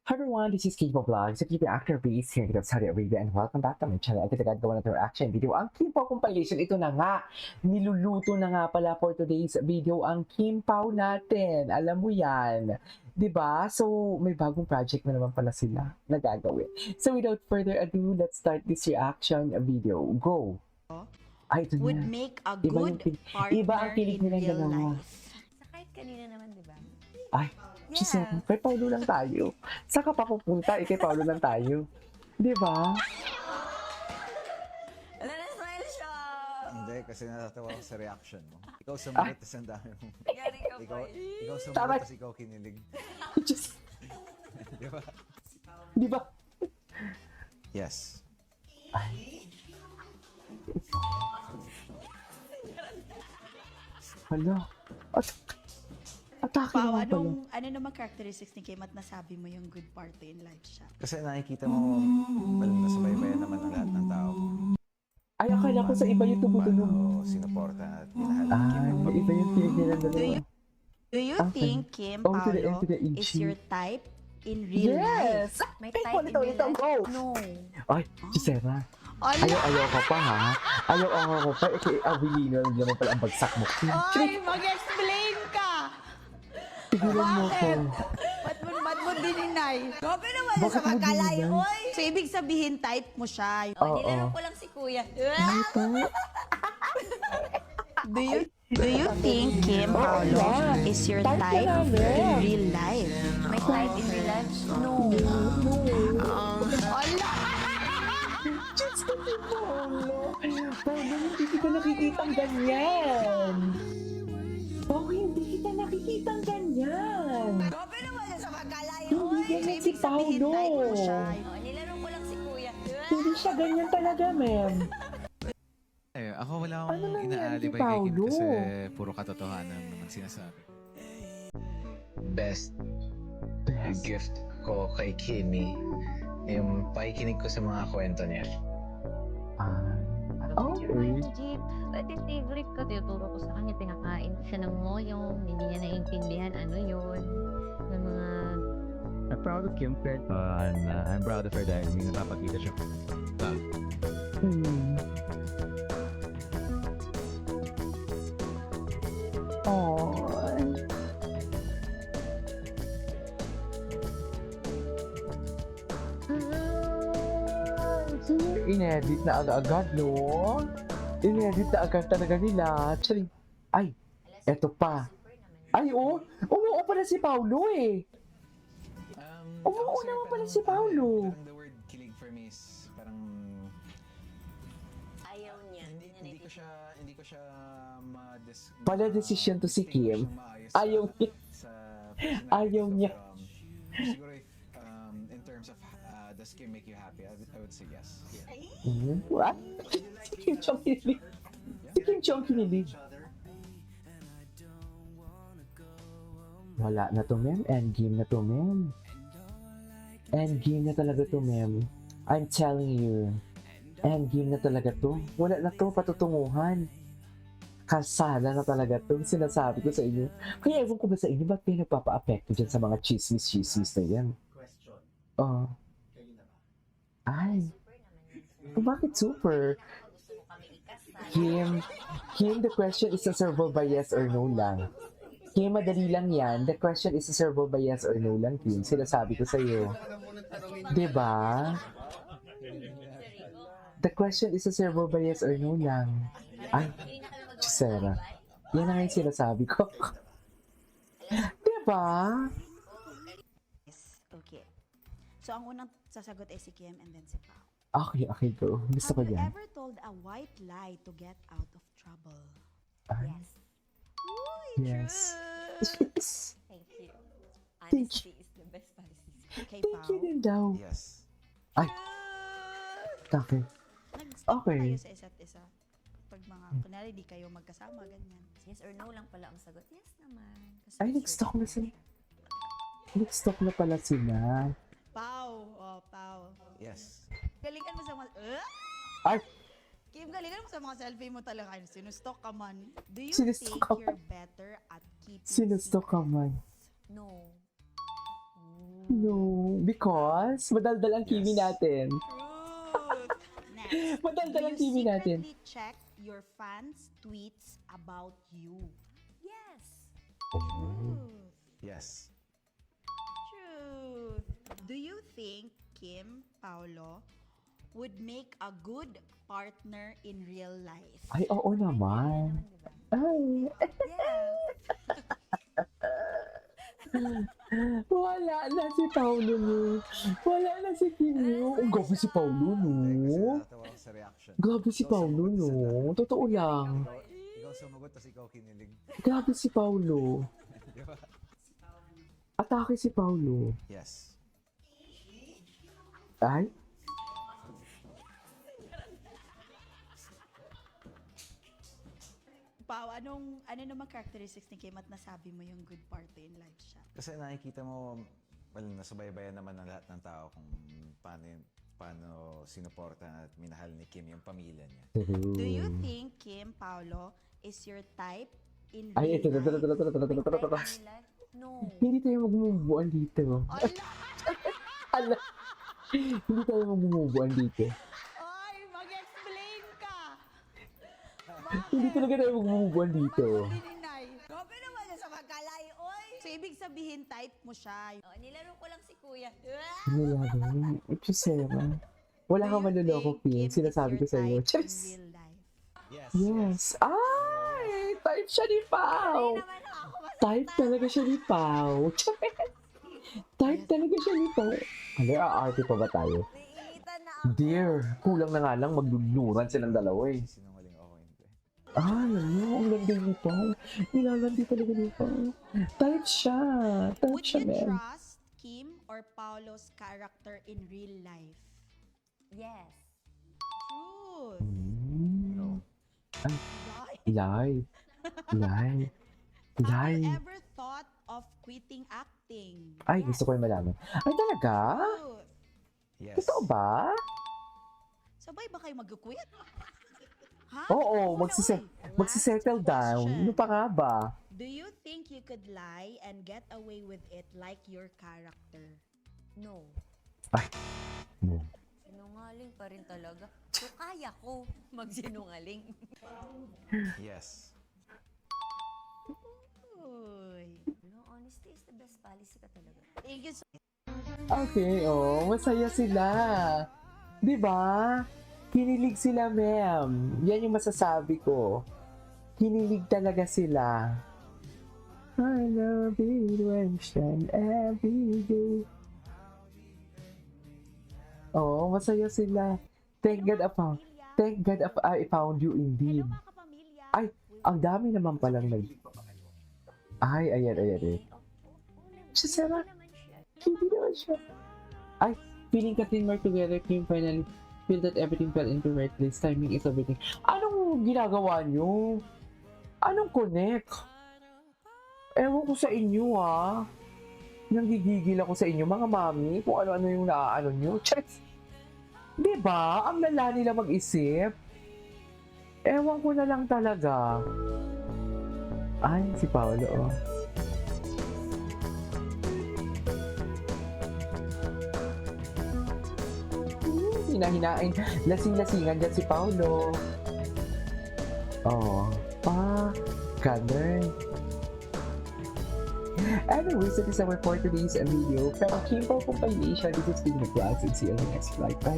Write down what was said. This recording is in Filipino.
Hi everyone, this is Kipo Vlogs, a Kipo actor based here in Saudi Arabia, and welcome back to my channel. At gagawa natin reaction video ang Kipo compilation. Ito na nga, niluluto na nga pala for today's video ang Kimpaw natin. Alam mo yan, 'di ba? So may bagong project na naman pala sila na gagawin. So without further ado, let's start this reaction video. Go! Ay, ito would na. make a Iba yung good iba ang partner kilig in nilang real dalawa. life. Sa kahit kanina naman, di ba? Ay, Giselle, kay Paulo lang tayo. Saan ka pa pupunta? Kay Paulo lang tayo. Di ba? Wala na smile siya! Hindi, kasi natatawa ko sa reaction mo. Ikaw sumunod, tas ang dami mo. Gari ka pa Ikaw Tama. sumunod, tas ikaw kinilig. Just, Di ba? di ba? Yes. Hala. Atake Pao, naman pala. ano naman characteristics ni Kim at nasabi mo yung good party in life siya? Kasi nakikita mo, well, nasubaybayan naman ang lahat ng tao. Ay, akala ko sa iba yung tumutunog. Paano sinuporta at minahal ng Kim Ay, ang pag- iba yung kilig nila dalawa. Do you Okay. think Kim On to the end, Paolo to the is inchi. your type in real life? Yes! May Ay, type ulit, in ulit, real go! No. Ay, Gisela. Ala! Ayaw ka pa, ha? Ayaw ka pa. Ikaw, Avelino, hindi naman pala ang bagsak mo. Ay, mag-explain ka! Tigilan mo ko. Ba't mo dininay? Grabe naman Bakit sa mo magkalay, dininay? oy! So, ibig sabihin, type mo siya. Oh, Oo. nilalaro ko lang si kuya. Ay, pa. Do you think Kim Paolo is your Type type ka in namin. real life? May type in real life? No. Ala! Diyos ko si Paulo. Paulo, hindi kita nakikitang ganyan. Paulo, hindi kita nakikitang ganyan. Grabe naman sa magkalay, Hindi oy! ganyan So, si ibig sabihin, Paolo. type mo siya. Oh, nilalaro ko lang si kuya. Hindi siya ganyan talaga, ma'am. Ako wala Ano akong nangyari inaalibay kay kay Kim Paolo? kasi puro katotohanan naman sinasabi. Best gift ko kay Kimi yung pakikinig ko sa mga kwento niya. Okay. Jeep, titigrip ka, tinuturo ko sa kanya, pinakain ko siya ng moyong, hindi niya naiintindihan ano yun, ng mga... I'm proud of Kim Fred. And I'm proud of her dahil may napapakita siya. Hmm. Oh. Inedit na agad, no? Inedit na agad talaga nila. Actually, ay, eto pa. Ay, oh, umuo pala si Paulo eh. Ako, sir, naman pala parang, si Paolo. Parang the word kilig for me is parang Ayaw niya. hindi ko siya Pala decision to si Kim. maayos Ayaw niya. sa Ayaw niya. siguro if, in terms of does Kim make you happy, I would say yes. What? Si Kim Chong kinilig. Si Kim Chong kinilig. Wala na to, ma'am. Endgame na to, ma'am. Endgame na talaga to, ma'am. I'm telling you. Endgame na talaga to. Wala na to, patutunguhan. Kasala na talaga to. Sinasabi ko sa inyo. Kaya ewan ko ba sa inyo, ba't kayo nagpapa-apekto dyan sa mga chismis na yan? Oh. Ay. Oh, bakit super? Kim, the question is answerable by yes or no lang. Kim, madali lang yan. The question is answerable by yes or no lang, Kim. Sinasabi ko sa'yo. Diba? The question is answerable by yes or no lang. Ay, Gisela. Yan na nga yung sinasabi ko. Diba? Yes, okay. So, ang unang sasagot ay si Kim and then si Pao. Okay, go. Gusto ko Have you yan. ever told a white lie to get out of trouble? Ay, yes. Thank you. Thank Honesty is the best policy. Okay, Thank you Pao. din daw. Yes. Ay, okay. Nag-stop Okay. kayo sa isa't isa. Pag mga, kunwari, di kayo magkasama, ganyan. Yes or no lang pala ang sagot. Yes naman. Kasi Ay, nag-stop na sila. Nag-stop na pala sila. Pao, oh, Pao. Yes. Galingan mo sa mga, Ay, Kim, galingan mo sa mga selfie mo talaga. Sinustok ka man. Do you Sinustok think ka you're better at keeping sinustok ka man. no. No, Because madaldal ang Kimi Yes. natin. Truth. Next. Madaldal Do ang you TV natin. secretly check your fans' tweets about you? Yes. Truth. Yes. Truth. Do you think Kim Paulo would make a good partner in real life? Ay, oo naman. Ay, wala na si Paulo no. Wala na si Kim no. Ang grabe si Paulo no. Kasi natatawa ako sa reaction. Grabe si Ikaw Paulo sumagot, tas ang no. dami- Totoo lang. Ikaw sumagot, tapos ikaw kinilig. Grabe si Paulo. Di ba? Atake si Paulo. Yes. Ay, Pao, ano naman characteristics ni Kim at nasabi mo yung good partner in life siya? Kasi nakikita mo, well, nasubaybayan naman ng lahat ng tao kung paano sinuporta at minahal ni Kim yung pamilya niya. Do you think Kim Paulo is your type in ay, ito, real life? Real life? No. Hindi tayo magmumubuan dito. Ala! Ala. Hindi tayo magmumubuan dito. Ay, mag-explain ka! Hindi talaga tayo magmumubuan dito. Bininay. Grabe naman sa magkalay, oy! So, ibig sabihin, type mo siya. Oh, nilaro ko lang si kuya. Nilago. Ipsisera. Wala kang manloloko, Kim. Sinasabi ko sa iyo. Cheers! In real life. Yes. Yes. Ay! Type siya ni Pao! Naman ako Type talaga siya ni Pao. Type talaga siya ni Pao. Ano, aarte pa ba tayo? Naiinitan na ako. Dear, kulang na nga lang magluluran silang dalawa eh. Sinungaling ako hindi. Ano, ang landi ni Pao. Nilalandi talaga ni Pao. Type siya. Type Would siya, you man. trust Kim or Paulo's character in real life? Yes. Truth. Mm. Lie. Lie. Lie. Have Lie. you ever thought of quitting acting? Ay, gusto ko yung malaman. Ay, talaga? Truth. Yes. Totoo ba? Sabay ba kayo mag-quit? Ha? Oo, Ano, oy? magsisettle Last down. question. Ano pa nga ba? Do you think you could lie and get away with it like your character? No. No. Sinungaling pa rin talaga. So, kaya ko magsinungaling. Yes. Uy. No, honesty is the best policy ka talaga. Thank you so Okay, oh, masaya sila. 'Di ba? Kinilig sila, ma'am. Yan yung masasabi ko. Kinilig talaga sila. I love it when you shine every day. Oh, masaya sila. Thank God I found you indeed. Hello mga kapamilya. Ay, ang dami naman palang nag... Ay, ayan. Siya, Sarah. Hindi naman siya. Ay, feeling Katrin more together, Kim finally feel that everything fell into right place. Timing is everything. Anong ginagawa nyo? Anong connect? Ewan ko sa inyo, ha? Nanggigigil ako sa inyo, mga mami, kung ano-ano yung naaano nyo. Charis! Diba? Ang lala nila mag-isip. Ewan ko na lang talaga. Ay, si Paolo, oh. Hinahinain. Lasing-lasingan dyan si Paolo. Oh, ganun. Anyways, that is our for today's video. Pero Kim po compilation. This is Kim McGrath and see you on the next flight. Bye.